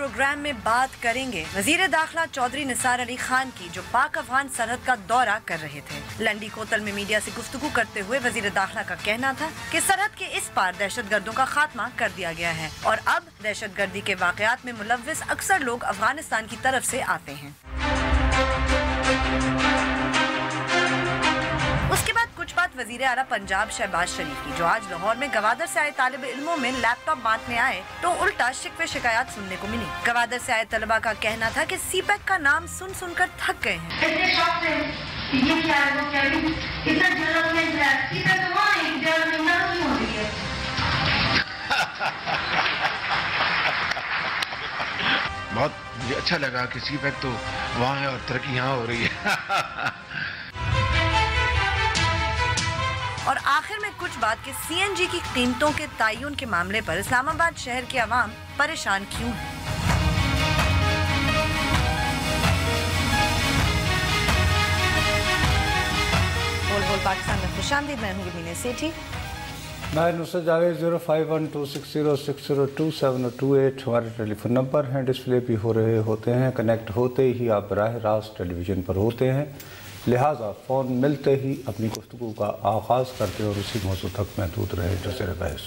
Programme में बात करेंगे वजीर दाखिला चौधरी निसार अली खान की, जो पाक अफगान सरहद का दौरा कर रहे थे। लंडी कोतल में मीडिया से गुफ्तगू करते हुए वजीर दाखिला का कहना था कि सरहद के इस पार दहशतगर्दों का खात्मा कर दिया गया है और अब दहशतगर्दी के वाकयात में मुलव्विस अक्सर लोग अफगानिस्तान की तरफ से आते हैं। उसके बाद कुछ बात वजीर आला पंजाब शहबाज शरीफ की, जो आज लाहौर में गवादर से आए तालिब इल्मों में लैपटॉप बांटने आए तो उल्टा शिकवे शिकायत सुनने को मिली। गवादर से आए तलबा का कहना था कि सीपैक का नाम सुन सुनकर थक गए हैं। बहुत मुझे अच्छा लगा कि सीपैक तो वहाँ है और तरक्की यहाँ हो रही है। और आखिर में कुछ बात कि सीएनजी की कीमतों के तयन के मामले पर इस्लामाबाद शहर के अवाम परेशान क्यों है। बोल बोल पाकिस्तान में खुशामदीद, मैं हूँ मीना सेठी। मैं नुसरत जावेद 051260202728 हमारे टेलीफोन नंबर हैं, डिस्प्ले भी हो रहे होते हैं। कनेक्ट होते ही आप बराह रास्त टेलीविज़न पर होते हैं, लिहाजा फ़ोन मिलते ही अपनी गुफ्तगू का आगाज़ करते और उसी मौजू तक महदूद रहे जो सिर बहस।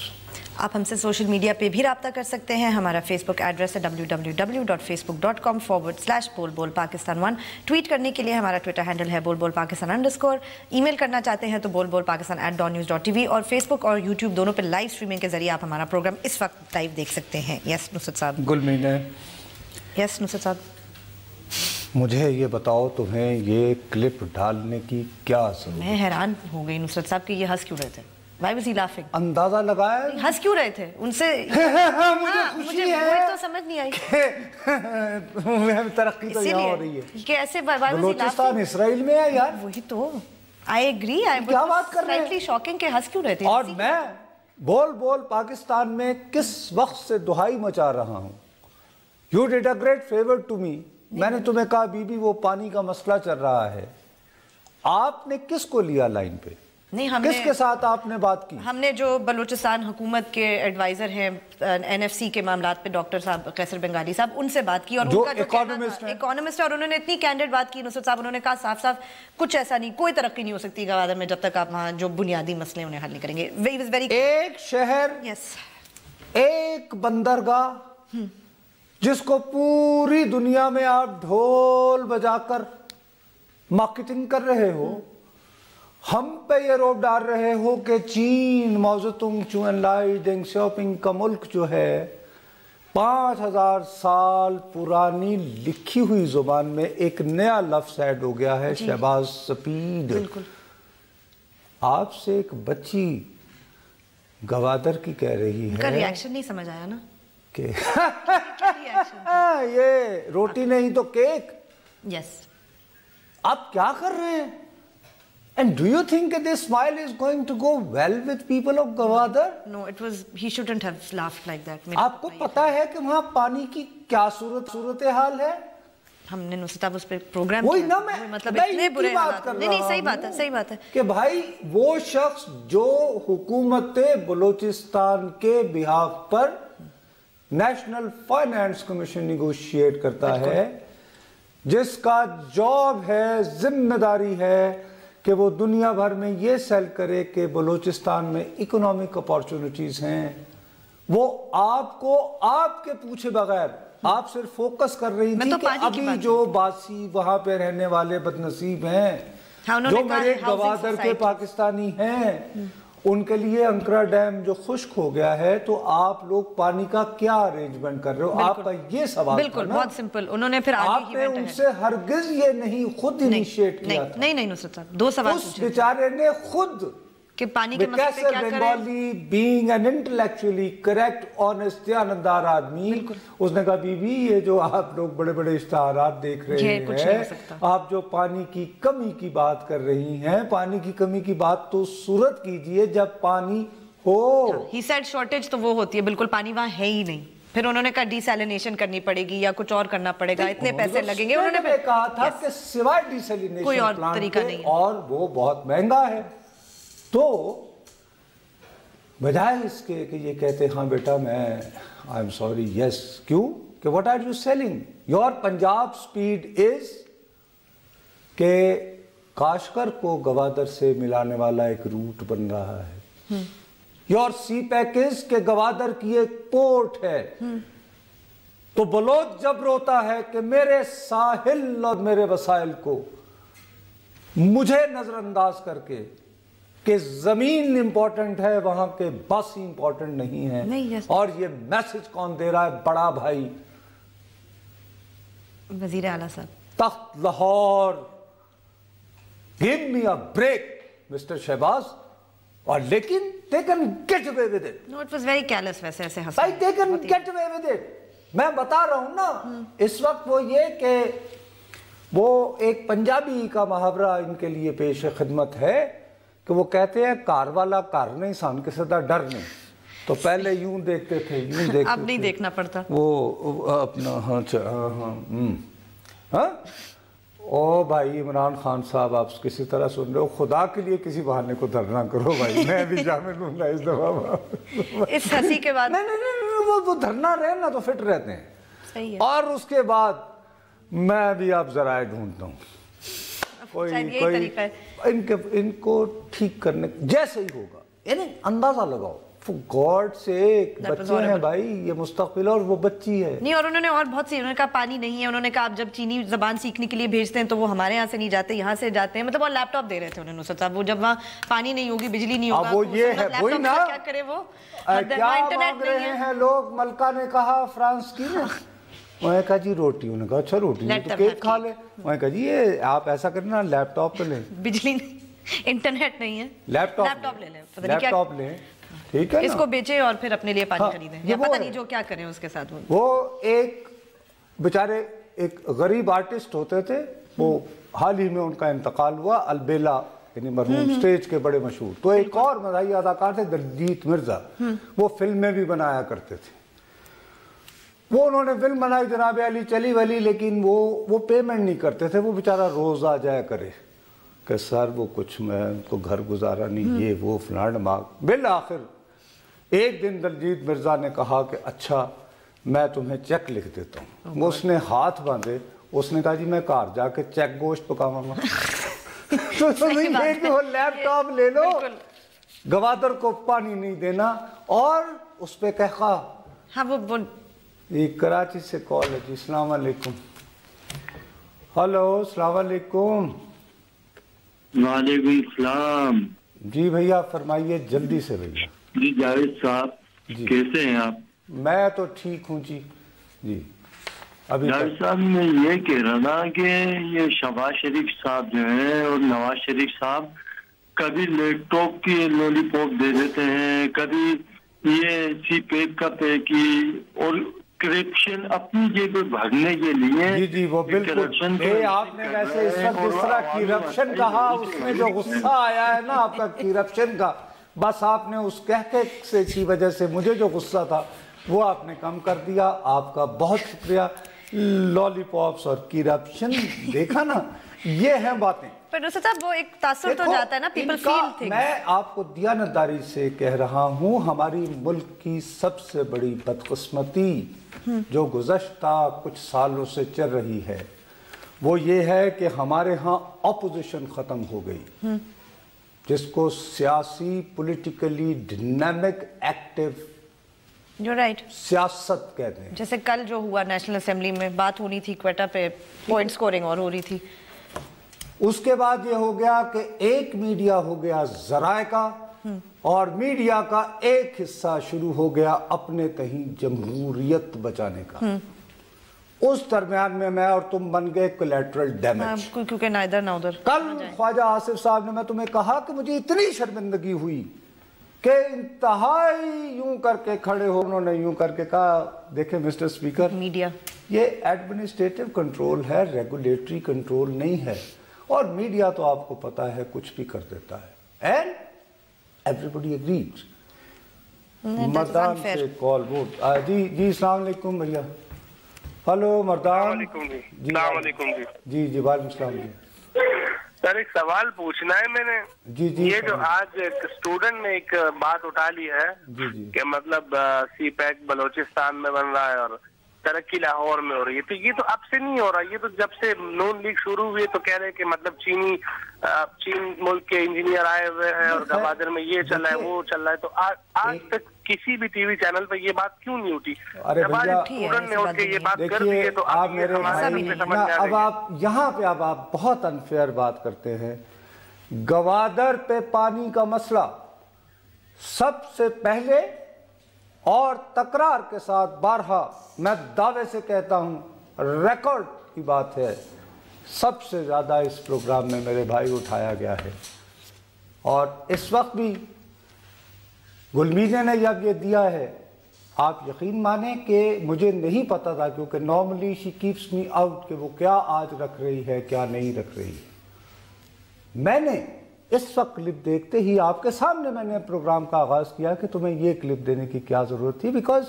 आप हमसे सोशल मीडिया पे भी रब्ता कर सकते हैं। हमारा फेसबुक एड्रेस है www.facebook.com/बोलबोलपाकिस्तान1। ट्वीट करने के लिए हमारा ट्विटर हैंडल है बोलबोलपाकिस्तान_। ईमेल करना चाहते हैं तो बोलबोलपाकिस्तान@dawnnews.tv। और फेसबुक और यूट्यूब दोनों पर लाइव स्ट्रीमिंग के जरिए आप हमारा प्रोग्राम इस वक्त लाइव देख सकते हैं। यस नुसरत साहब। गुलमीन है। यस नुसरत साहब, मुझे ये बताओ, तुम्हें ये क्लिप डालने की क्या ज़रूरत? मैं हैरान हो गई नुसरत साहब कि ये हंस क्यों रहे थे। Why was he laughing? अंदाजा लगाया हंस क्यों रहे थे उनसे। मुझे खुशी है, मुझे तो समझ नहीं आई। तरक्की तो यहाँ हो रही है कि ऐसे बलूचिस्तान इसराइल में है यार। वही तो आई एग्री। क्या बात कर रहे हैं? शॉकिंग के हंस क्यों रहे थे। और मैं बोल बोल पाकिस्तान में किस वक्त से दुहाई मचा रहा हूँ। You did a great favour to me. मैंने तुम्हें कहा बीबी वो पानी का मसला चल रहा है, आपने किसको लिया लाइन पे? नहीं, हमने किसके साथ आपने बात की? हमने जो बलूचिस्तान हुकूमत के एडवाइजर हैं एनएफसी के मामलात पे, डॉक्टर साहब कैसर बंगाली साहब, उनसे बात की। और उनका जो इकोनॉमिस्ट है और उन्होंने इतनी कैंडिड बात की नुसरत साहब। उन्होंने कहा साफ साफ कुछ ऐसा नहीं, कोई तरक्की नहीं हो सकती गवादर में जब तक आप वहाँ जो बुनियादी मसले उन्हें हल नहीं करेंगे। एक शहर, एक बंदरगाह जिसको पूरी दुनिया में आप ढोल बजाकर मार्केटिंग कर रहे हो, हम पे ये रोप डाल रहे हो कि चीन मौजूदुंग चुन लाई डेंग शॉपिंग का मुल्क जो है 5000 साल पुरानी लिखी हुई जुबान में एक नया लफ्ज ऐड हो गया है, शहबाज स्पीड। आपसे एक बच्ची गवादर की कह रही है। रिएक्शन नहीं समझ आया ना कि ये रोटी नहीं तो केक। यस, आप क्या कर रहे हैं? And do you think that this smile is going to go well with people of Gwadar? No, he shouldn't have laughed like that. आपको पता है कि वहाँ पानी की क्या सूरत हाल है? हमने नुसरत उस पे प्रोग्राम वही ना, मैं मतलब इतने बुरे हालात। नहीं, सही बात है कि भाई वो शख्स जो हुकूमत बलूचिस्तान के बिहाफ पर नेशनल फाइनेंस कमीशन निगोशिएट करता है, जिसका जॉब है, जिम्मेदारी है कि वो दुनिया भर में ये सेल करे कि बलूचिस्तान में इकोनॉमिक अपॉर्चुनिटीज हैं, वो आपको आपके पूछे बगैर आप सिर्फ फोकस कर रही थी कि अभी जो बासी वहां पे रहने वाले बदनसीब हैं, जो मेरे गवादर के पाकिस्तानी हैं, उनके लिए अंकरा डैम जो खुश्क हो गया है, तो आप लोग पानी का क्या अरेंजमेंट कर रहे हो? आपका ये सवाल बिल्कुल बहुत सिंपल। उन्होंने फिर आपने उनसे हरगिज ये नहीं खुद इनिशिएट किया था। नहीं नुसरत साहब, दो सवाल उस बेचारे ने खुद कि पानी के मसले पे क्या करें। Bengali being an intellectually correct honest ध्यानदार आदमी, उसने कहा बीबी ये जो आप लोग बड़े बड़े इश्तहारात देख रहे हैं, आप जो पानी की कमी की बात कर रही हैं, पानी की कमी की बात तो सूरत कीजिए जब पानी हो। ही सेड शॉर्टेज तो वो होती है, बिल्कुल पानी वहाँ है ही नहीं। फिर उन्होंने कहा डिसैलिनेशन करनी पड़ेगी या कुछ और करना पड़ेगा, इतने पैसे लगेंगे। उन्होंने कहा था कि सिवाय डिसैलिनेशन कोई और तरीका नहीं है और वो बहुत महंगा है। तो बजाय इसके कि ये कहते हाँ बेटा मैं आई एम सॉरी, यस, क्यों कि what are you selling? Your Punjab speed is के काशगर को गवादर से मिलाने वाला एक रूट बन रहा है। योर सी पैकेज के गवादर की एक पोर्ट है। तो बलोच जब रोता है कि मेरे साहिल और मेरे वसाइल को मुझे नजरअंदाज करके कि जमीन इंपॉर्टेंट है, वहां के बस इंपॉर्टेंट नहीं है, और ये मैसेज कौन दे रहा है? बड़ा भाई वजीर आला साहब। तख्त Lahore, give me a break mister Shahbaz. और लेकिन they can get away with it. No, it was very careless वैसे ऐसे हंसा। भाई they can get away with it. मैं बता रहा हूं ना, इस वक्त वो ये कि वो एक पंजाबी का मुहावरा इनके लिए पेश खिदमत है कि वो कहते हैं कार वाला कार नहीं सान किसी का डर नहीं। तो पहले यूं देखते थे, यूं देखते अब नहीं देखना पड़ता वो अपना। हाँ हाँ। ओ भाई इमरान खान साहब, आप किसी तरह सुन रहे हो, खुदा के लिए किसी बहाने को धरना करो भाई, मैं भी जामिल लूंगा इस दफा। इस हंसी के बाद नहीं, वो धरना रहे ना तो फिट रहते हैं। सही है। और उसके बाद मैं भी आप जराए ढूंढता हूँ, कोई इनको ठीक करने जैसे ही होगा, यानी अंदाजा लगाओ। गॉड से बच्चे हैं भाई, ये मुस्तकबिल, और वो बच्ची है नहीं। और उन्होंने और बहुत सी, उन्होंने कहा पानी नहीं है, उन्होंने कहा आप जब चीनी जबान सीखने के लिए भेजते हैं तो वो हमारे यहाँ से नहीं जाते, यहाँ से जाते हैं। मतलब वो लैपटॉप दे रहे थे उन्होंने नुसरत साहब, वो जब वहाँ पानी नहीं होगी, बिजली नहीं होगा, वो ये है वही ना, क्या करे वो, क्या मांग रहे हैं लोग? मलका ने कहा फ्रांस की ने, उन्होंने कहा जी रोटी, उन्होंने कहा अच्छा रोटी नहीं तो केक खा ले। उन्होंने कहा जी ये आप ऐसा करना लैपटॉप पे लें, बिजली नहीं, इंटरनेट नहीं है, लैपटॉप ले लें, लैपटॉप लें, ठीक है, इसको बेचे और फिर अपने लिए पानी हाँ, खरीदें, या पता नहीं जो क्या करें उसके साथ। वो एक बेचारे एक गरीब आर्टिस्ट होते थे, वो हाल ही में उनका इंतकाल हुआ, अलबेला यानी मरहूम, स्टेज के बड़े मशहूर। तो एक और मज़ाही अदाकार थे दलजीत मिर्जा, वो फिल्में भी बनाया करते थे। वो उन्होंने फिल्म बनाई जनाब अली चली वली, लेकिन वो पेमेंट नहीं करते थे। वो बेचारा रोज आ जाया करे कि सर वो कुछ मैं उनको घर गुजारा नहीं, ये वो फलान मांग। बिल आखिर एक दिन दलजीत मिर्जा ने कहा कि अच्छा मैं तुम्हें चेक लिख देता हूँ। वो उसने हाथ बांधे, उसने कहा जी मैं घर जाके चेक गोश्त पकाऊंगा। तो वो लैपटॉप ले लो, गवादर को पानी नहीं देना, और उस पे कहा। हाँ वो ये कराची से कॉल है जी। अस्सलाम वालेकुम। हेलो अस्सलाम वालेकुम। वालेकुम सलाम। जी भैया फरमाइए जल्दी से भैया। जी जावेद साहब कैसे हैं आप? मैं तो ठीक हूँ जी। जी अभी जावेद साहब मैं ये कह रहा था कि ये शहबाज शरीफ साहब जो हैं और नवाज शरीफ साहब कभी लैपटॉप की लॉलीपॉप दे देते हैं, कभी ये सी पैक का पैकी, और करप्शन अपनी जेब भरने के लिए। जी जी वो बिल्कुल। आपने वैसे इस वक्त जिस तरह करप्शन कहा, उसमें जो गुस्सा आया है ना आपका करप्शन का, बस आपने उस कहके से की वजह से मुझे जो गुस्सा था वो आपने कम कर दिया। आपका बहुत शुक्रिया। लॉलीपॉप्स और करप्शन, देखा ना, ये हैं बातें। पर नुसरत साहब वो एक तासुर तो जाता है ना, पीपल फील थिंग्स। मैं आपको दियानतदारी से कह रहा हूँ, हमारी मुल्क की सबसे बड़ी बदकिस्मती जो गुज़श्ता कुछ सालों से चल रही है वो ये है कि हमारे यहाँ ऑपोजिशन खत्म हो गई, जिसको सियासी पॉलिटिकली डायनामिक एक्टिव राइट सियासत कहते हैं। जैसे कल जो हुआ नेशनल असेंबली में बात होनी थी, क्वेटा पे पॉइंट स्कोरिंग और हो रही थी। उसके बाद ये हो गया कि एक मीडिया हो गया ज़राए का, और मीडिया का एक हिस्सा शुरू हो गया अपने कहीं जमहूरियत बचाने का। उस दरमियान में मैं और तुम बन गए कोलैटरल डैमेज, क्योंकि ना इधर ना उधर। कल ख्वाजा आसिफ साहब ने, मैं तुम्हें कहा कि मुझे इतनी शर्मिंदगी हुई कि इंतहाई यूं करके खड़े हो, उन्होंने यूं करके कहा देखे मिस्टर स्पीकर, मीडिया ये एडमिनिस्ट्रेटिव कंट्रोल है, रेगुलेटरी कंट्रोल नहीं है। और मीडिया तो आपको पता है कुछ भी कर देता है, एंड एवरीबॉडी एग्रीज। मर्दान से कॉल वोट। जी अस्सलाम वालेकुम भैया। हेलो मर्दान। जी जी वालेकुम सलाम जी। सर एक सवाल पूछना है मैंने। जी जी। ये जो आज एक स्टूडेंट ने एक बात उठा ली है जी जी कि मतलब सी पैक बलोचिस्तान में बन रहा है और तरक्की लाहौर में हो रही है। तो ये तो अब से नहीं हो रहा, ये तो जब से नून लीग शुरू हुई तो कह रहे हैं कि मतलब चीन मुल्क के इंजीनियर आए हुए हैं और गवादर में ये चल रहा है वो चल रहा है। तो आज तक किसी भी टीवी चैनल पर ये बात क्यों नहीं उठी? अरे भैया स्टूडेंट ने उठ के ये बात कर दी है तो आप मेरे भाई, अब आप यहाँ पे अब आप बहुत अनफेयर बात करते हैं। गवादर पे पानी का मसला सबसे पहले और तकरार के साथ बारहा, मैं दावे से कहता हूं रिकॉर्ड की बात है, सबसे ज्यादा इस प्रोग्राम में मेरे भाई उठाया गया है। और इस वक्त भी गुलमीने ने जब ये दिया है, आप यकीन माने कि मुझे नहीं पता था, क्योंकि normally she keeps me out कि वो क्या आज रख रही है क्या नहीं रख रही है। मैंने इस वक्त क्लिप देखते ही आपके सामने मैंने प्रोग्राम का आगाज किया कि तुम्हें ये क्लिप देने की क्या जरूरत थी, बिकॉज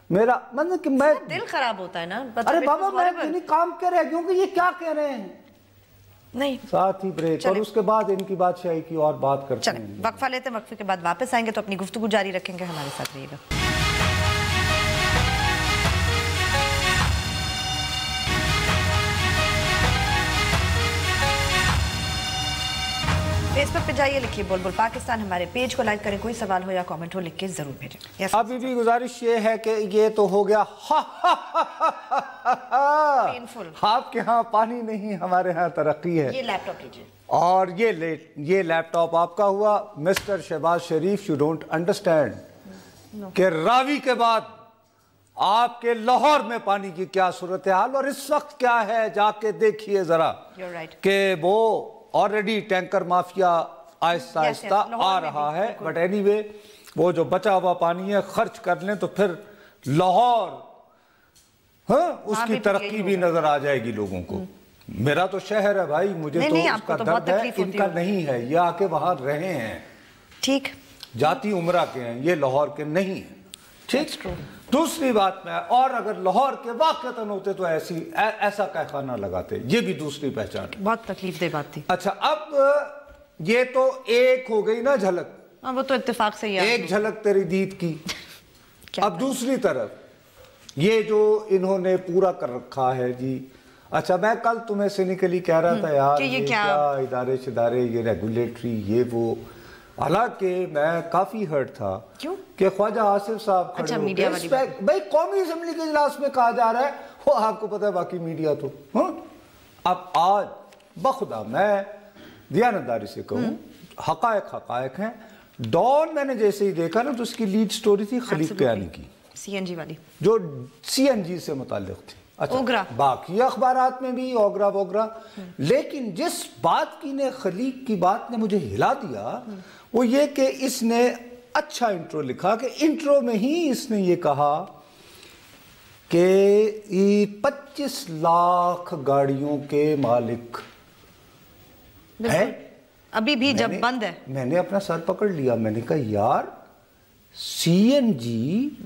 मेरा मतलब कि मैं दिल खराब होता है ना। अरे बाबा मैं काम कर रहे हैं, क्योंकि ये क्या कह रहे हैं नहीं। साथ ही ब्रेक और उसके बाद इनकी बादशाही की और बात करते हैं। वक्फा लेते हैं, वक्फे के बाद वापस आएंगे तो अपनी गुफ्तगू जारी रखेंगे। हमारे साथ रहिएगा। फेसबुक पे जाइए, लिखिए बोल बोल पाकिस्तान, हमारे पेज को लाइक करें, कोई सवाल हो या कमेंट हो लिख के जरूर भेजें। अभी भी गुजारिश ये है कि ये तो हो गया पेनफुल। आपके यहाँ पानी नहीं, हमारे यहाँ तरक्की है। ये लैपटॉप लीजिए और ये लैपटॉप आपका हुआ। Mister Shahbaz Sharif, you don't understand कि रावी के बाद आपके लाहौर में पानी की क्या सूरत हाल और इस वक्त क्या है, जाके देखिए जरा कि वो already tanker mafia Aahista Aahista आ रहा है। बट एनीवे, वो जो बचा हुआ पानी है खर्च कर लें तो फिर लाहौर, हाँ, उसकी तरक्की भी नजर आ जाएगी लोगों को। मेरा तो शहर है भाई, मुझे तो उसका दर्द है, इनका नहीं है। ये आके वहां रहे हैं, ठीक, जाती उमरा के हैं, ये लाहौर के नहीं है। ठीक, दूसरी बात में, और अगर लाहौर के वाकईतन होते तो ऐसा कहखाना लगाते, ये भी दूसरी पहचान। बहुत तकलीफ दे बात थी। अच्छा, अब ये तो एक हो गई ना झलक, वो तो इत्तेफाक से ही एक झलक तेरी दीद की। अब दूसरी तरफ ये जो इन्होंने पूरा कर रखा है जी। अच्छा, मैं कल तुम्हें सिनिकली कह रहा था यार ये क्या इदारे शिदारे, ये रेगुलेटरी, ये वो, हालांकि मैं काफी हर्ट था। क्यों? कि ख्वाजा आसिफ साहब अच्छा, मीडिया वाली भाई कौमी असेंबली के इजलास में कहा जा रहा है, वो आपको पता है बाकी मीडिया तो। अब आज बखुदा मैं दियानतदारी से कहूँ, हकायक हैं। डॉन मैंने जैसे ही देखा ना तो उसकी लीड स्टोरी थी खलीफ कयानी की, सीएनजी वाली, जो सीएनजी से मुताल्लिक थी। अच्छा, बाकी अखबारात में भी ओगरा वोगरा, लेकिन जिस बात की ने खलीफ की बात ने मुझे हिला दिया वो ये कि इसने अच्छा इंट्रो लिखा, कि इंट्रो में ही इसने ये कहा कि 25 लाख गाड़ियों के मालिक है। अभी भी जब बंद है, मैंने अपना सर पकड़ लिया, मैंने कहा यार सीएनजी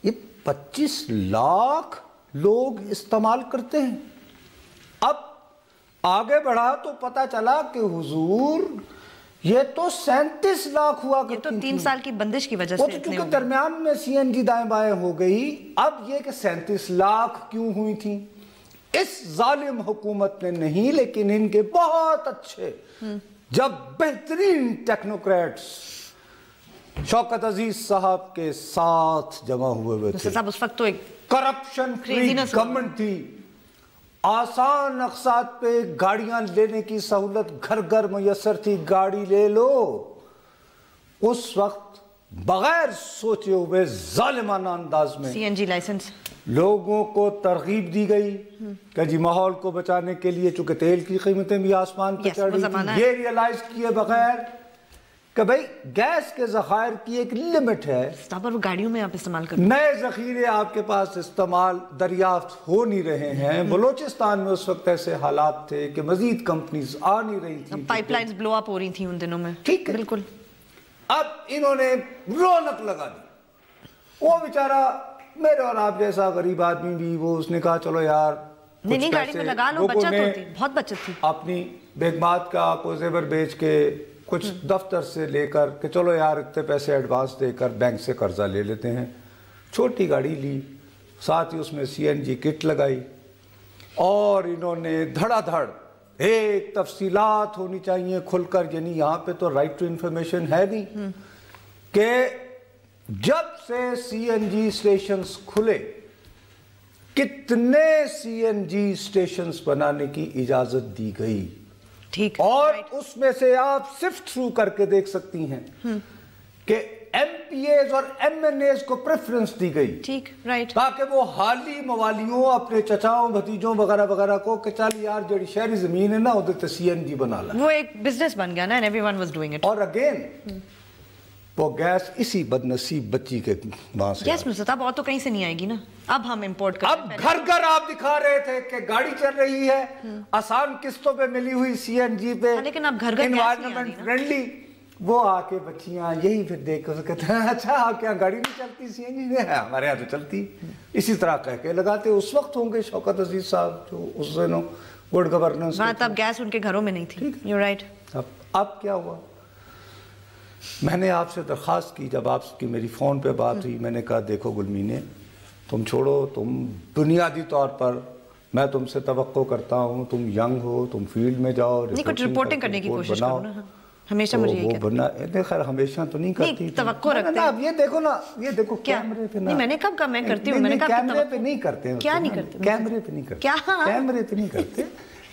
ये 25 लाख लोग इस्तेमाल करते हैं। अब आगे बढ़ा तो पता चला कि हुजूर ये तो 37 लाख हुआ करती, ये तो 3 साल की बंदिश की वजह से, तो क्योंकि दरमियान में सीएनजी दाएं बाएं हो गई। अब ये कि 37 लाख क्यों हुई थी, इस जालिम हुकूमत ने नहीं, लेकिन इनके बहुत अच्छे जब बेहतरीन टेक्नोक्रेट्स शौकत अजीज साहब के साथ जमा हुए थे। साहब उस वक्त तो एक करप्शन फ्री गवर्नमेंट थी, आसान अक़सात पे गाड़ियां लेने की सहूलत घर घर मुयस्सर थी, गाड़ी ले लो। उस वक्त बगैर सोचे हुए जालिमाना अंदाज में सीएनजी लाइसेंस लोगों को तरगीब दी गई कि जी माहौल को बचाने के लिए, चूंकि तेल की कीमतें भी आसमान पर चढ़ रही थी, ये रियलाइज किए बगैर कि भाई गैस के ज़खायर की एक लिमिट है, गाड़ियों में आप इस्तेमाल करते, नए ज़खीरे आपके पास इस्तेमाल दरियाफ्त हो नहीं रहे हैं। बलोचिस्तान में उस वक्त ऐसे हालात थे कि मजीद कंपनीज आ नहीं रही थी, पाइपलाइंस ब्लो अप हो रही थी उन दिनों में। ठीक है, बिल्कुल। अब इन्होंने रौनक लगा दी। वो बेचारा मेरे और आप जैसा गरीब आदमी भी, वो उसने कहा चलो यार नहीं गाड़ी में लगा लो, बचत होती, बहुत बचत थी। अपनी बेगमात का को जेवर बेच के कुछ दफ्तर से लेकर कि चलो यार इतने पैसे एडवांस देकर बैंक से कर्जा ले लेते हैं, छोटी गाड़ी ली, साथ ही उसमें CNG किट लगाई और इन्होंने धड़ाधड़ एक तफसीलात होनी चाहिए खुलकर, यानी यहाँ पे तो राइट टू इंफॉर्मेशन है नहीं कि जब से CNG स्टेशंस खुले कितने CNG स्टेशंस बनाने की इजाजत दी गई, ठीक, और उसमें से आप सिफ्ट थ्रू करके देख सकती हैं कि MPAs और MNAs को प्रेफरेंस दी गई, ठीक, राइट, ताकि वो हाली मवालियों अपने चचाओं भतीजों वगैरह वगैरह को कि चल यार जड़ी शहरी जमीन है ना उधर CNG बना ला, वो एक बिजनेस बन गया ना, and everyone was doing it. और अगेन वो गैस इसी बदनसीब बच्ची के वहां से गैस नुसरत अब और तो कहीं से नहीं आएगी ना, अब हम इंपोर्ट कर अब घर घर आप दिखा रहे थे कि गाड़ी चल रही है आसान किस्तों पे मिली हुई CNG पे, लेकिन अब घर घर एनवायरनमेंट फ्रेंडली, वो आके बच्चियां यही फिर देख कर कहते हैं अच्छा आपके यहाँ गाड़ी नहीं चलती CNG में, है हमारे यहाँ तो चलती। इसी तरह कह के लगाते उस वक्त होंगे शौकत अजीज साहब जो उस दिनों गुड गवर्नेंस, तब गैस उनके घरों में नहीं थी, यू राइट। अब क्या हुआ, मैंने आपसे दरख्वास्त की जब आपकी मेरी फ़ोन पे बात हुई, मैंने कहा देखो गुलमीने तुम छोड़ो, तुम बुनियादी तौर पर मैं तुमसे तवक्को करता हूँ, तुम यंग हो, तुम फील्ड में जाओ, नहीं कुछ रिपोर्टिंग करने की कोशिश करो ना, हमेशा तो मुझे यही कहते हैं। खैर हमेशा तो नहीं करती, तवक्को रखते हैं। अब ये देखो ना, ये देखो कैमरे पे ना, नहीं मैंने कब मैं करती हूँ, मैंने कहा कैमरे पे नहीं करते हैं, क्या नहीं करते, कैमरे पे नहीं करते, क्या कैमरे पे नहीं करते,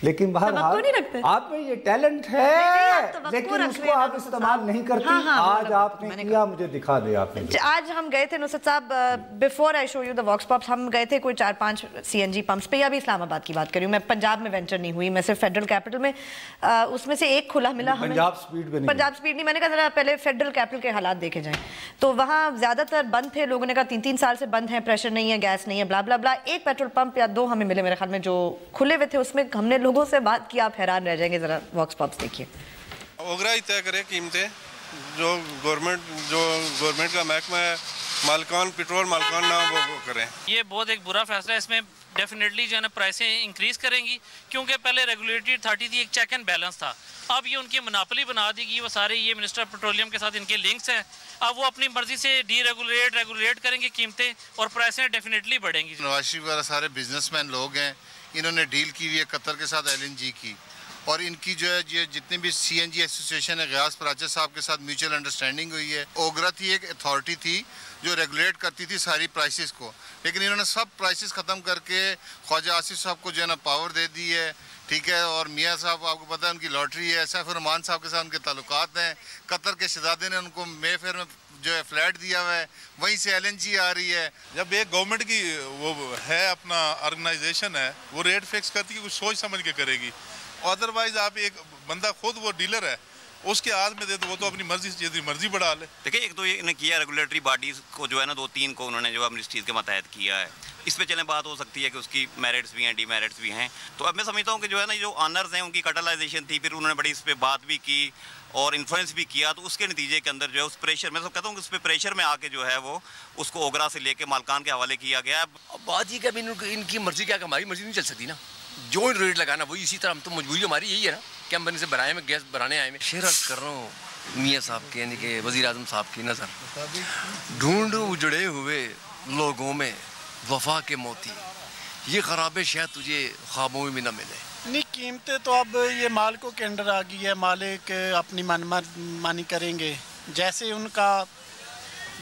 लेकिन बहरहाल आप में ये टैलेंट है, लेकिन उसको आप इस्तेमाल नहीं करती। आज आपने किया, मुझे दिखा दे आपने। आज हम गए थे Nusrat sahab, before I show you the vox pops, हम गए थे कोई 4-5 CNG पंप्स पे, या भी इस्लामाबाद की बात करी हूँ मैं, पंजाब में वेंचर नहीं हुई मैं, सिर्फ फेडरल कैपिटल में, उसमें से एक खुला मिला हमें, पंजाब स्पीड में नहीं, पंजाब स्पीड नहीं, मैंने कहा जरा पहले फेडरल कैपिटल के हालात देखे जाएं, तो वहाँ ज्यादातर बंद थे, लोगों ने कहा 3-3 साल से बंद है, प्रेशर नहीं है, गैस नहीं है, ब्ला ब्ला ब्ला। एक पेट्रोल पंप या 2 हमें मिले मेरे ख्याल में जो खुले हुए थे, उसमें हमने लोगों से बात की, आप हैरान रह जाएंगे, जरा वॉक्स पॉप्स देखिए। ओगरा ही तय करे कीमतें, जो गवर्नमेंट का महकमा है, मालकान पेट्रोल मालकान ना वो करें। ये बहुत एक बुरा फैसला है, इसमें डेफिनेटली जो है ना प्राइसें इंक्रीज करेंगी, क्योंकि पहले रेगुलेटरी अथॉरिटी थी, एक चेक एंड बैलेंस था, अब ये उनकी मोनोपोली बना दी गई, वो सारे ये मिनिस्टर पेट्रोलियम के साथ इनके लिंक्स हैं, अब वो अपनी मर्जी से रेगुलेट करेंगे कीमतें और प्राइसें डेफिनेटली बढ़ेंगी। नवाज शरीफ वगैरह सारे बिजनेसमैन लोग हैं, इन्होंने डील की हुई है कतर के साथ LNG की, और इनकी जो है ये जितने भी CNG एसोसिएशन है, गयास पराचा साहब के साथ म्यूचुअल अंडरस्टैंडिंग हुई है। ओगरा थी एक अथॉरिटी थी जो रेगुलेट करती थी सारी प्राइसेस को, लेकिन इन्होंने सब प्राइसेस ख़त्म करके ख्वाजा आसिफ साहब को जो है ना पावर दे दी है, ठीक है। और मियाँ साहब आपको पता है उनकी लॉटरी है, सैफ रहमान साहब के साथ उनके ताल्लुकात हैं, कतर के शहजादे ने उनको मेफेयर में जो है फ्लैट दिया हुआ है, वहीं से LNG आ रही है। जब एक गवर्नमेंट की वो है अपना ऑर्गेनाइजेशन है, वो रेट फिक्स करती है, कुछ सोच समझ के करेगी, अदरवाइज आप एक बंदा खुद वो डीलर है उसके हाथ में दे तो वो तो अपनी मर्जी से जितनी मर्जी बढ़ा ले। देखिए एक तो ये इन्हें किया रेगुलेटरी बॉडीज़ को जो है ना 2-3 को उन्होंने जो मिनिस्ट्रीज के मतहत किया है, इस पे चलें बात हो सकती है कि उसकी मेरिट्स भी हैं डीमेरिट्स भी हैं। तो अब मैं समझता हूँ कि जो है ना जो ऑनर्स हैं उनकी कैटलाइजेशन थी, फिर उन्होंने बड़ी इस पर बात भी की और इन्फ्लुएंस भी किया, तो उसके नतीजे के अंदर जो है उस प्रेशर, मैं तो कहता हूँ कि उस पर प्रेशर में आके जो है वो उसको ओगरा से लेके मालकान के हवाले किया गया। अब बात ये कि इनकी मर्जी क्या, हमारी मर्जी नहीं चल सकती ना, जो रेट लगाना वही इसी तरह, हम तो मजबूरी हमारी यही है ना कि हम बने से बनाए में गैस बनाने आए में। शेर कर रहा हूँ मियाँ साहब के यानी कि वज़ीर आज़म साहब की नज़र, ढूंढ उजड़े हुए लोगों में वफा के मोती, ये खराबे शायद तुझे ख्वाबों में न मिले। नहीं कीमतें तो अब ये मालिकों के अंडर आ गई है, मालिक अपनी मनमानी करेंगे, जैसे उनका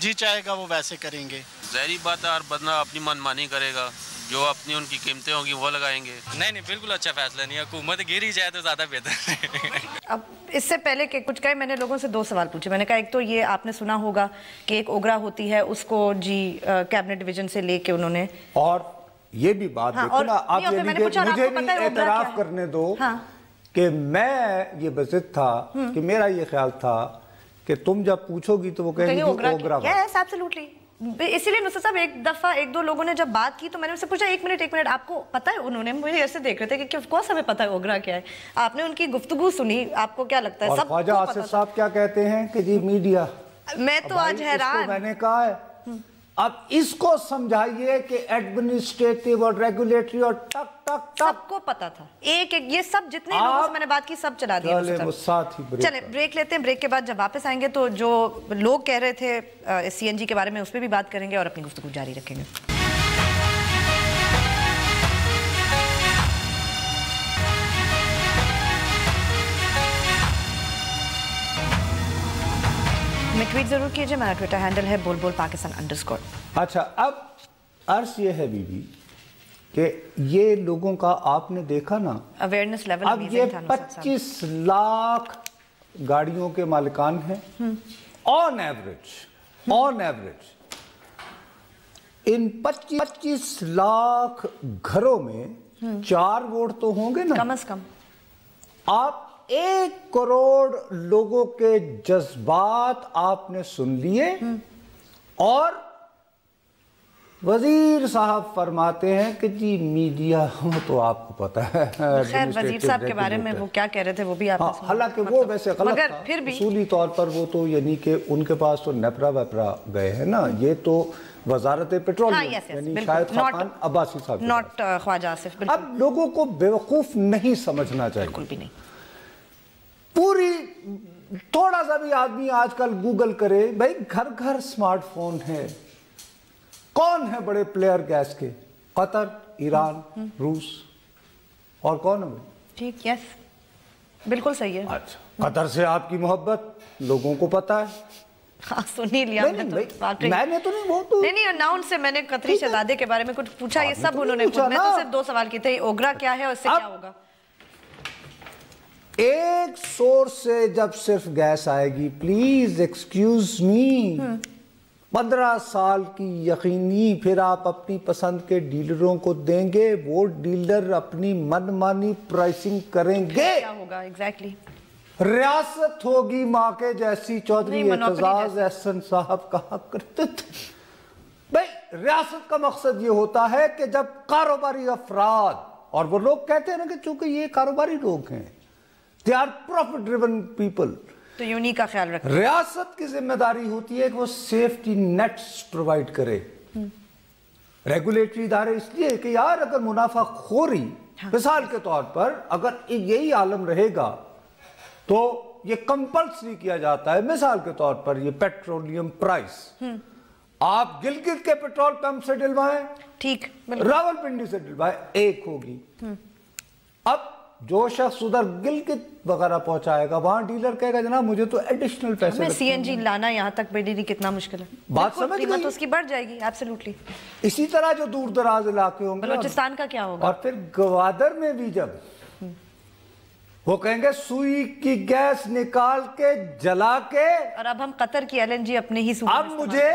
जी चाहेगा वो वैसे करेंगे। ज़ाहिर बात है हर बंदा अपनी मनमानी करेगा, जो अपनी उनकी कीमतें होंगी वो लगाएंगे। नहीं बिल्कुल अच्छा फैसला नहीं है, हुकूमत गिर ही जाए तो ज़्यादा बेहतर है। अब इससे पहले कि कुछ कहे, मैंने लोगों से 2 सवाल पूछे। मैंने कहा एक तो ये आपने सुना होगा कि एक ओगरा होती है, उसको जी कैबिनेट डिवीजन से लेके उन्होंने, और ये भी बात देखो ना आप, मुझे भी एतराफ करने दो कि मैं ये बज़िद था कि मेरा ये ख्याल था कि तुम जब पूछोगी तो वो कहेंगे ओगरा। Yes absolutely. इसीलिए नुसरत साहब एक दफा 1-2 लोगों ने जब बात की तो मैंने उनसे पूछा एक मिनट आपको पता है, उन्होंने मुझे ऐसे देख रहे थे कि ऑफ कोर्स हमें पता है ओगरा क्या है। आपने उनकी गुफ्तगू सुनी, आपको क्या लगता है? सब ख्वाजा आसिफ साहब क्या कहते हैं कि जी मीडिया, मैं तो आज हैरान, मैंने कहा है अब इसको समझाइए कि एडमिनिस्ट्रेटिव और रेगुलेटरी और टक टक टक सबको पता था, एक ये सब जितने लोगों से मैंने बात की सब चला दिया। चले ब्रेक लेते हैं, ब्रेक के बाद जब वापस आएंगे तो जो लोग कह रहे थे CNG के बारे में उस पर भी बात करेंगे और अपनी गुफ्तगू जारी रखेंगे। ट्वीट जरूर कीजिए। मेरा ट्विटर हैंडल है @bulbulpakistan_। अच्छा, अब अर्ज ये है बीबी कि ये लोगों का आपने देखा ना अवेयरनेस लेवल, अब ये 25 लाख गाड़ियों के मालिकान हैं ऑन एवरेज। इन 25 लाख घरों में 4 वोट तो होंगे ना कम से कम। आप 1 करोड़ लोगों के जज्बात आपने सुन लिए और वजीर साहब फरमाते हैं कि जी मीडिया तो आपको पता है। खैर वजीर साहब के बारे में वो क्या कह रहे थे वो भी आपने सुना। हालांकि वो वैसे गलत था, फिर भी उसूली तौर पर वो तो यानी कि उनके पास तो नेपरा वेपरा गए हैं ना, ये तो वजारत पेट्रोलियम यानी शायद खान अब्बासी साहब, नॉट ख्वाजा आसिफ। अब लोगों को बेवकूफ नहीं समझना चाहिए, बिल्कुल भी नहीं। पूरी थोड़ा सा भी आदमी आजकल गूगल करे, भाई घर घर स्मार्टफोन है। कौन है बड़े प्लेयर गैस के? कतर, ईरान, रूस और कौन है? ठीक, यस, बिल्कुल सही है। अच्छा, कतर से आपकी मोहब्बत लोगों को पता है। हाँ, सुन ही लिया मैंने तो नहीं, वो तो नहीं अनाउंस से मैंने कतरी शहजादे के बारे में कुछ पूछा, ये सब उन्होंने पूछा। मैं तो सिर्फ 2 सवाल किए थे, ओगरा क्या है और इससे क्या होगा। एक सोर्स से जब सिर्फ गैस आएगी, प्लीज एक्सक्यूज मी, 15 साल की यकीनी, फिर आप अपनी पसंद के डीलरों को देंगे, वो डीलर अपनी मनमानी प्राइसिंग करेंगे। क्या होगा एग्जैक्टली? रियासत होगी माँ के जैसी। चौधरी एतजाज एहसन साहब कहा करते थे, भाई रियासत का मकसद ये होता है कि जब कारोबारी अफराद, और वो लोग कहते हैं ना कि चूंकि ये कारोबारी लोग हैं, they are profit driven people, तो यूनिक का ख्याल रखें। रियासत की जिम्मेदारी होती है कि वो सेफ्टी नेट्स प्रोवाइड करे। रेगुलेटरी इदारे इसलिए कि यार अगर मुनाफाखोरी, मिसाल के तौर पर अगर यही आलम रहेगा तो ये कंपल्सरी किया जाता है। मिसाल के तौर पर ये पेट्रोलियम प्राइस आप गिलगित के पेट्रोल पंप से डलवाएं, ठीक, रावलपिंडी से डलवाएं, एक होगी। अब जो शख्स उधर गिलगित वगैरह पहुंचाएगा, वहां डीलर कहेगा जनाब मुझे तो एडिशनल पैसे, सीएनजी लाना यहाँ तक बेडी कितना मुश्किल है। बात समझ गई, तो उसकी बढ़ जाएगी एब्सोल्युटली। इसी तरह जो दूर दराज इलाके होंगे, बलूचिस्तान का क्या होगा? और फिर गवादर में भी जब वो कहेंगे सुई की गैस निकाल के जला के, और अब हम कतर की एलएनजी अपने ही अब मुझे,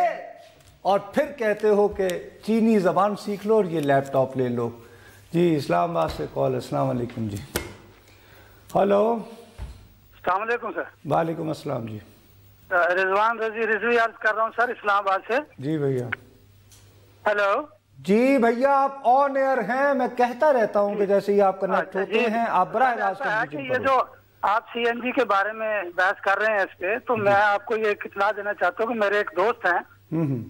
और फिर कहते हो कि चीनी जबान सीख लो और ये लैपटॉप ले लो। जी इस्लामाबाद से कॉल। अस्सलाम वालेकुम जी। हेलो, अस्सलाम वालेकुम सर। वालेकुम अस्सलाम जी। रिजवान रिजवी अर्ज कर रहा हूँ सर, इस्लामाबाद से। जी भैया। हेलो जी भैया, आप ऑन एयर हैं, मैं कहता रहता हूँ कि जैसे ही आप कनेक्ट होते हैं आप बराह रास्त। ये जो आप सीएनजी के बारे में बहस कर रहे हैं इस पे, तो मैं आपको ये इत्तला देना चाहता हूँ कि मेरे एक दोस्त हैं,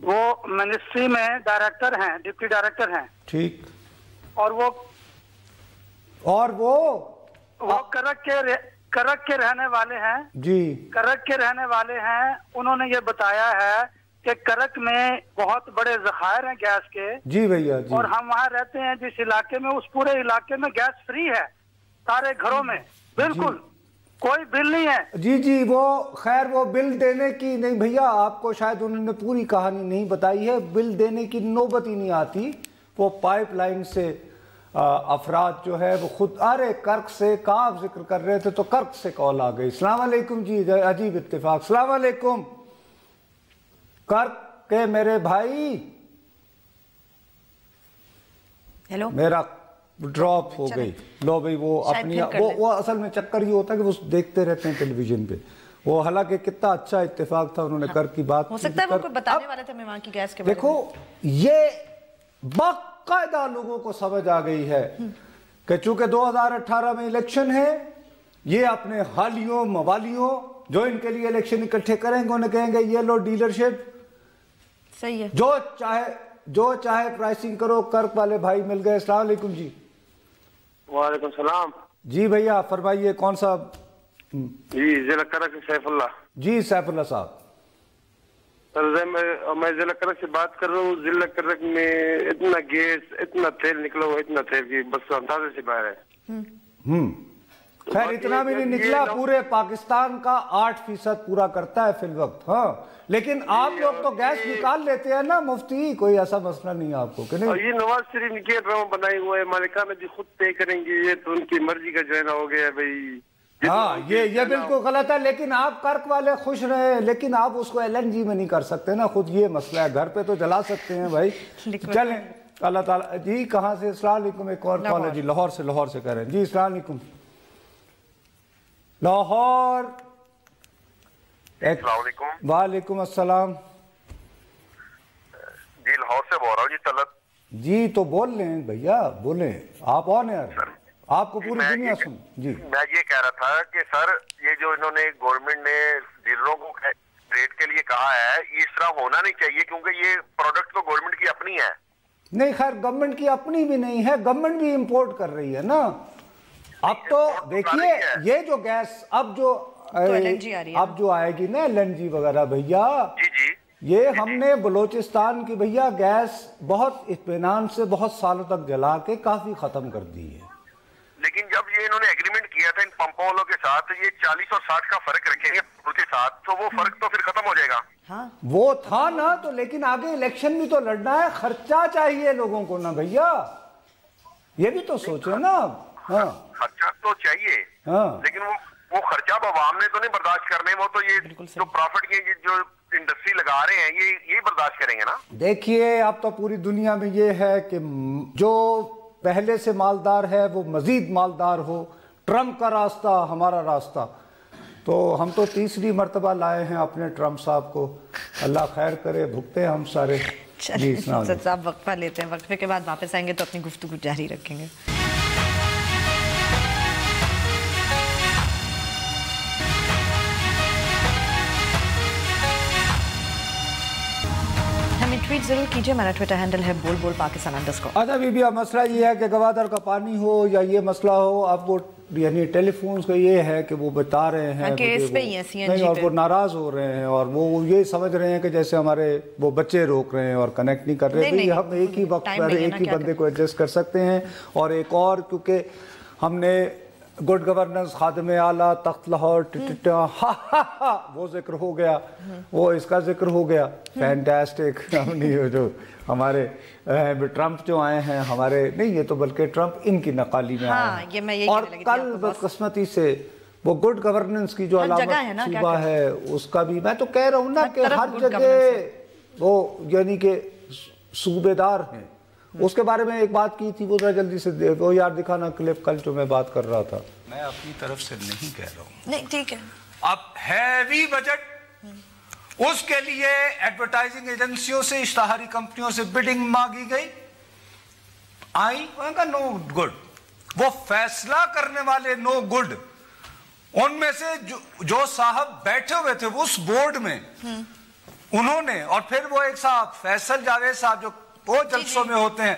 वो मिनिस्ट्री में डायरेक्टर हैं, डिप्टी डायरेक्टर हैं। ठीक। और वो करक के रहने वाले हैं जी, करक के रहने वाले हैं। उन्होंने ये बताया है कि करक में बहुत बड़े ज़खायर हैं गैस के। जी भैया जी। और हम वहाँ रहते हैं जिस इलाके में, उस पूरे इलाके में गैस फ्री है सारे घरों में, बिल्कुल कोई बिल नहीं है। जी जी, वो खैर वो बिल देने की नहीं भैया, आपको शायद उन्होंने पूरी कहानी नहीं बताई है। बिल देने की नौबत ही नहीं आती। वो पाइपलाइन से अफराद जो है वो खुद, अरे कर्क से कहाँ आप जिक्र कर रहे थे तो कर्क से कॉल आ गई। अस्सलाम वालेकुम जी, अजीब इत्तेफाक। अस्सलाम वालेकुम कर्क के मेरे भाई। हेलो, मेरा ड्रॉप हो गई। लो भाई, वो अपनी वो असल में चक्कर ये होता है कि वो देखते रहते हैं टेलीविजन पे। वो हालांकि कितना अच्छा इत्तेफाक था, उन्होंने कर की बात हो सकता है वो कोई बताने वाले थे मेहमान की गैस के बारे में। देखो, ये बाकायदा लोगों को समझ आ गई है कि चूंकि 2018 में इलेक्शन है, ये अपने हालियों मवालियों जो इनके लिए इलेक्शन इकट्ठे करेंगे उन्हें कहेंगे ये लो डीलरशिप, सही है, जो चाहे प्राइसिंग करो। कर्क वाले भाई मिल गए। अस्सलाम वालेकुम जी। वालेकुम सलाम जी भैया, फरमाइए कौन सा? जी जिला करक सैफुल्ला। जी सैफुल्ला साहब। सर मैं जिला करक से बात कर रहा हूँ। जिला करक में इतना गैस, इतना तेल निकला हुआ, इतना तेल की बस अंदाजे से बाहर है। खैर इतना भी नहीं निकला, पूरे पाकिस्तान का 8% पूरा करता है फिल वक्त। हाँ, लेकिन आप लोग तो गैस निकाल लेते हैं ना मुफ्ती, कोई ऐसा मसला नहीं है आपको कि नहीं? ये नवाज शरीफ के ड्रामा बनाए हुए मालिका में भी खुद तय करेंगे, ये तो उनकी मर्जी का जो है ना हो गया भाई। हाँ, ये बिल्कुल गलत है, लेकिन आप कर्क वाले खुश रहे, लेकिन आप उसको LNG में नहीं कर सकते ना, खुद ये मसला है। घर पे तो जला सकते हैं भाई। चलें, अल्लाह ताला। जी कहाँ से? अस्सलाम वालेकुम। एक और कॉल है जी, लाहौर से कह रहे हैं जी। अस्सलाम वालेकुम। लाहौर। वालेकुम अस्सलाम जी, लाहौर से बोल रहा हूँ जी, तलत जी। तो बोल लें भैया, बोलें आप। ऑन एयर, आपको पूरी दुनिया सुन जी। मैं ये कह रहा था कि सर, ये जो इन्होंने गवर्नमेंट ने डीलरों को रेट के लिए कहा है, इस तरह होना नहीं चाहिए, क्योंकि ये प्रोडक्ट तो गवर्नमेंट की अपनी है। नहीं, खैर गवर्नमेंट की अपनी भी नहीं है, गवर्नमेंट भी इंपोर्ट कर रही है ना। अब तो देखिए, ये जो गैस अब जो अब जो आएगी ना LNG वगैरह भैया, ये हमने बलोचिस्तान की भैया गैस बहुत इत्मीनान से बहुत सालों तक जला के काफी खत्म कर दी है। लेकिन जब ये इन्होंने एग्रीमेंट किया था इन पंपों वालों के साथ, ये 40 और 60 का फर्क रखेंगे उनके साथ, तो वो फर्क तो फिर खत्म हो जाएगा। हाँ, वो था ना, तो लेकिन आगे इलेक्शन भी तो लड़ना है, खर्चा चाहिए लोगों को ना भैया, ये भी तो सोचो ना। हाँ, खर्चा तो चाहिए। हाँ, लेकिन वो खर्चा अवाम ने तो नहीं बर्दाश्त करने, वो तो ये जो प्रॉफिट की जो इंडस्ट्री लगा रहे हैं ये बर्दाश्त करेंगे ना। देखिए, अब तो पूरी दुनिया में ये है कि जो पहले से मालदार है वो मजीद मालदार हो। ट्रम्प का रास्ता हमारा रास्ता, तो हम तो तीसरी मर्तबा लाए हैं अपने ट्रम्प साहब को, अल्लाह खैर करे, भुगते हम सारे। जी साहब, वक्फा लेते हैं, वक्फे के बाद वापस आएंगे तो अपनी गुफ्तगू जारी रखेंगे। ट्वीट जरूर कीजिए, मेरा ट्विटर हैंडल है बोल पाकिस्तान _ अच्छा बीबी, अब मसला ये है कि गवादर का पानी हो या ये मसला हो, आपको यानी टेलीफोन का ये है कि वो बता रहे हैं कि इस पे ही है CNG और वो नाराज हो रहे हैं और वो ये समझ रहे हैं कि जैसे हमारे वो बच्चे रोक रहे हैं और कनेक्ट नहीं कर रहे। नहीं, हम एक ही वक्त पर एक ही बंदे को एडजस्ट कर सकते हैं। और एक और, क्योंकि हमने गुड गवर्नेंस, खादिम आला, तख्त लाहौर, वो जिक्र हो गया, वो इसका जिक्र हो गया, फैंटास्टिक। हमने जो हमारे ट्रम्प जो आए हैं हमारे, नहीं ये तो बल्कि ट्रम्प इनकी नकाली में आए हैं। और कल बदकिस्मती से वो गुड गवर्नेंस की जो अलामत सूबा है उसका भी, मैं तो कह रहा हूँ ना कि हर जगह वो यानी कि सूबेदार हैं। उसके बारे में एक बात की थी, वो जरा जल्दी से वो यार दिखाना क्लिप, कल जो मैं बात कर रहा था। मैं अपनी तरफ से नहीं कह रहा हूँ, नहीं ठीक है। अब हैवी बजट, उसके लिए एडवर्टाइजिंग एजेंसियों से, इश्तहारी कंपनियों से बिडिंग मांगी गई, आई, नो गुड। वो फैसला करने वाले नो गुड, उनमें से जो साहब बैठे हुए थे उस बोर्ड में, उन्होंने, और फिर वो एक साहब फैसल जावेद साहब जो वो जलसों में होते हैं,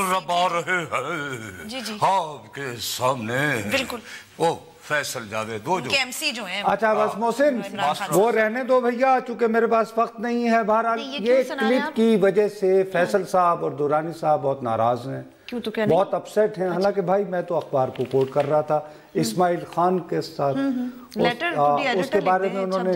रब आ रहे हैं आपके सामने, बिल्कुल वो फैसल जावेद, वो जो एमसी जो है। अच्छा बस मोहसिन, वो रहने दो भैया, चूंकि मेरे पास वक्त नहीं है। बहरहाल ये क्लिप की वजह से फैसल साहब और दुरानी साहब बहुत नाराज हैं, बहुत अपसेट हैं। हालांकि भाई मैं तो अखबार को कोट कर रहा था, इस्माइल खान के साथ उसके बारे में उन्होंने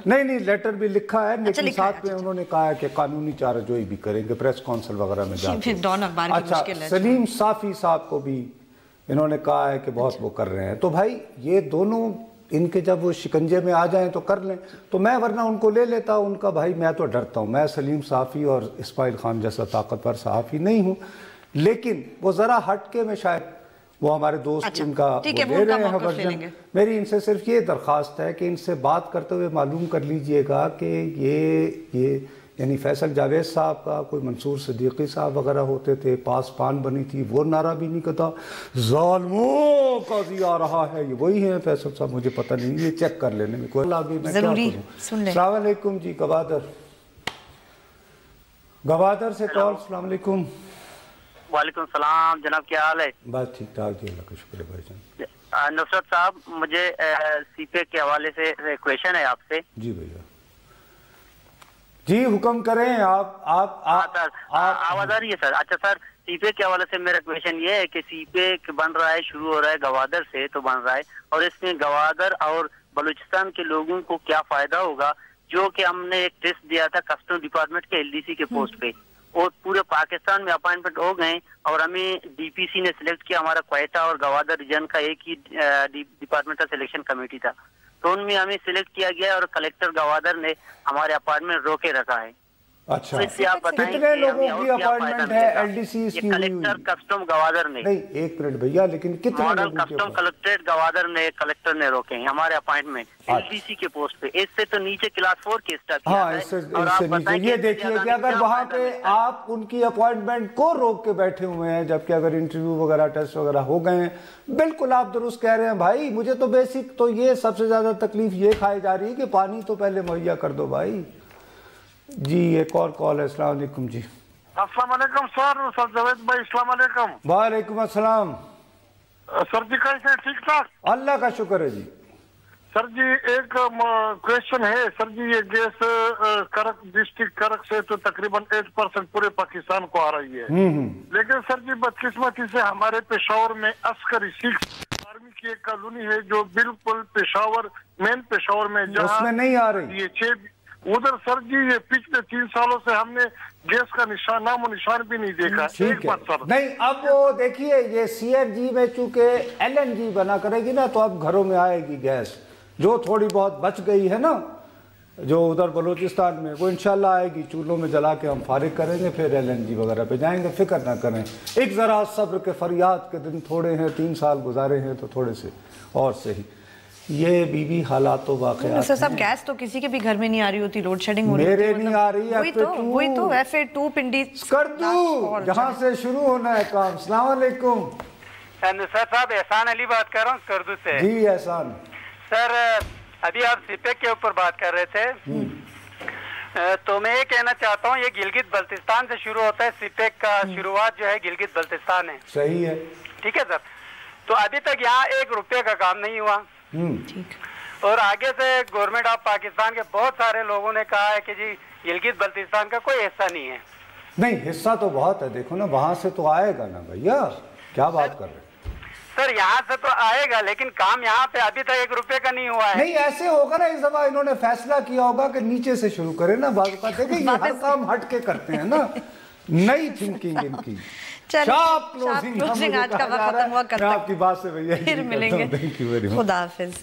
नहीं लेटर भी लिखा है, लेकिन साथ में उन्होंने कहा है कि कानूनी चाराजोई भी करेंगे प्रेस काउंसिल वगैरह में जाकर। अच्छा, सलीम साफी साहब को भी इन्होंने कहा है कि बहुत वो कर रहे हैं। तो भाई ये दोनों इनके जब वो शिकंजे में आ जाएं तो कर लें, तो मैं वरना उनको ले लेता उनका। भाई मैं तो डरता हूँ, मैं सलीम साफी और इस्माइल खान जैसा ताकतवर सहाफ़ी नहीं हूँ, लेकिन वो ज़रा हट के में शायद वो हमारे दोस्त अच्छा, इनका वो ले रहे हैं वर्जन। मेरी इनसे सिर्फ ये दरख्वास्त है कि इनसे बात करते हुए मालूम कर लीजिएगा कि ये यानी फैसल जावेद साहब का कोई मंसूर सिद्दीकी साहब वगैरह होते थे, पासपान बनी थी, वो नारा भी नहीं कहता ज़ालिमों का जी आ रहा है, ये वही है फैसल साहब, मुझे पता नहीं, ये चेक कर लेने में कोई लागी। मैं क्या करूं। अस्सलाम वालेकुम जी, गवादर से कॉल। अस्सलाम वालेकुम। वालेकुम सलाम जनाब, क्या हाल है? बस ठीक ठाक जी, अल्लाह का शुक्र है भाईजान। नुसरत साहब, मुझे सीपे के हवाले से क्वेश्चन है आपसे। जी भैया जी, हुक्म करें। आप आवाज आ रही है सर? अच्छा सर, सीपे के हवाले से मेरा क्वेश्चन ये है कि सीपे बन रहा है, शुरू हो रहा है गवादर से तो बन रहा है, और इसमें गवादर और बलूचिस्तान के लोगों को क्या फायदा होगा, जो कि हमने एक टेस्ट दिया था कस्टम डिपार्टमेंट के एलडीसी के पोस्ट पे, और पूरे पाकिस्तान में अपॉइंटमेंट हो गए और हमें डीपीसी ने सिलेक्ट किया, हमारा क्वेटा और गवादर रीजन का एक ही डिपार्टमेंटल सिलेक्शन कमेटी था, तो उनमें हमें सिलेक्ट किया गया और कलेक्टर गवादर ने हमारे अपार्टमेंट रोके रखा है। अच्छा, तो आप बताएं कितने लोगों की अपॉइंटमेंट है एलडीसी की? कलेक्टर कस्टम गवादर ने नहीं, एक मिनट भैया, लेकिन कितने मॉडल लोगों की कस्टम कलेक्ट्रेट गवादर ने कलेक्टर ने रोके हैं हमारे अपॉइंटमेंट एलडीसी के पोस्ट पे। इससे तो नीचे क्लास 4 के स्टाफ। हाँ, इससे नीचे ये देखिए कि अगर वहां पे आप उनकी अपॉइंटमेंट को रोक के बैठे हुए हैं, जबकि अगर इंटरव्यू वगैरह टेस्ट वगैरह हो गए हैं, बिल्कुल आप दुरुस्त कह रहे हैं भाई। मुझे तो बेसिक तो ये सबसे ज्यादा तकलीफ ये खाई जा रही है कि पानी तो पहले मुहैया कर दो भाई। जी एक और कॉल है। अस्सलाम वालेकुम जी। अस्सलाम वालेकुम सर जावेद भाई, अस्सलाम वालेकुम। वालेकुम अस्सलाम। सर जी कैसे, ठीक ठाक? अल्लाह का शुक्र है जी। सर जी एक क्वेश्चन है सर जी, ये गैस करक डिस्ट्रिक्ट करक से तो तकरीबन 8% पूरे पाकिस्तान को आ रही है, लेकिन सर जी बदकिस्मती से हमारे पेशावर में अस्करी सिख आर्मी की एक कॉलोनी है जो बिल्कुल पेशावर मेन पेशावर में, जहाँ उसमें नहीं आ रही ये 6 उधर सर जी ये पिछले 3 सालों से हमने गैस का निशान नामो निशान भी नहीं देखा। ठीक है, सर नहीं, अब वो देखिए ये सीएनजी में चूंकि एलएनजी बना करेगी ना, तो अब घरों में आएगी गैस, जो थोड़ी बहुत बच गई है ना जो उधर बलूचिस्तान में, वो इंशाल्लाह आएगी। चूल्हों में जला के हम फारिग करेंगे, फिर एलएनजी वगैरह पे जाएंगे, फिक्र ना करें। एक जरा सब्र के फरियाद के दिन थोड़े हैं, 3 साल गुजारे हैं तो थोड़े से और सही। ये बीबी हालात तो वाकई सब गैस तो किसी के भी घर में नहीं आ रही होती, लोड शेडिंग हो रही है, मेरे नहीं आ रही है। वही तो FA2 पिंडी कर दूं जहां से शुरू होना है काम। अस्सलाम वालेकुम नुसरत साहब, एहसान अली बात कर रहा हूँ करदू से। जी एहसान सर, अभी आप सीपेक के ऊपर बात कर रहे थे, तो मैं ये कहना चाहता हूँ ये गिलगित बल्तिस्तान से शुरू होता है, सीपेक का शुरुआत जो है गिलगित बल्तिस्तान है। सही है, ठीक है सर। तो अभी तक यहाँ 1 रुपये का काम नहीं हुआ, और आगे से गवर्नमेंट ऑफ पाकिस्तान के बहुत सारे लोगों ने कहा है कि जी गिलगित बल्तिस्तान का कोई हिस्सा नहीं है। नहीं, हिस्सा तो बहुत है, देखो ना वहां से तो आएगा ना भैया, क्या बात कर रहे हैं सर? यहाँ से तो आएगा, लेकिन काम यहाँ पे अभी तक 1 रुपये का नहीं हुआ है। नहीं, ऐसे होगा ना, इस दफा इन्होंने फैसला किया होगा कि नीचे से शुरू करें ना, बात देखिए ये हर काम हट के करते हैं ना, नई थिंकिंग इनकी। क्लोजिंग आज का वक्त खत्म हुआ, आपकी बात से भैया फिर मिलेंगे। थैंक यू वेरी मच, खुदा हाफिज।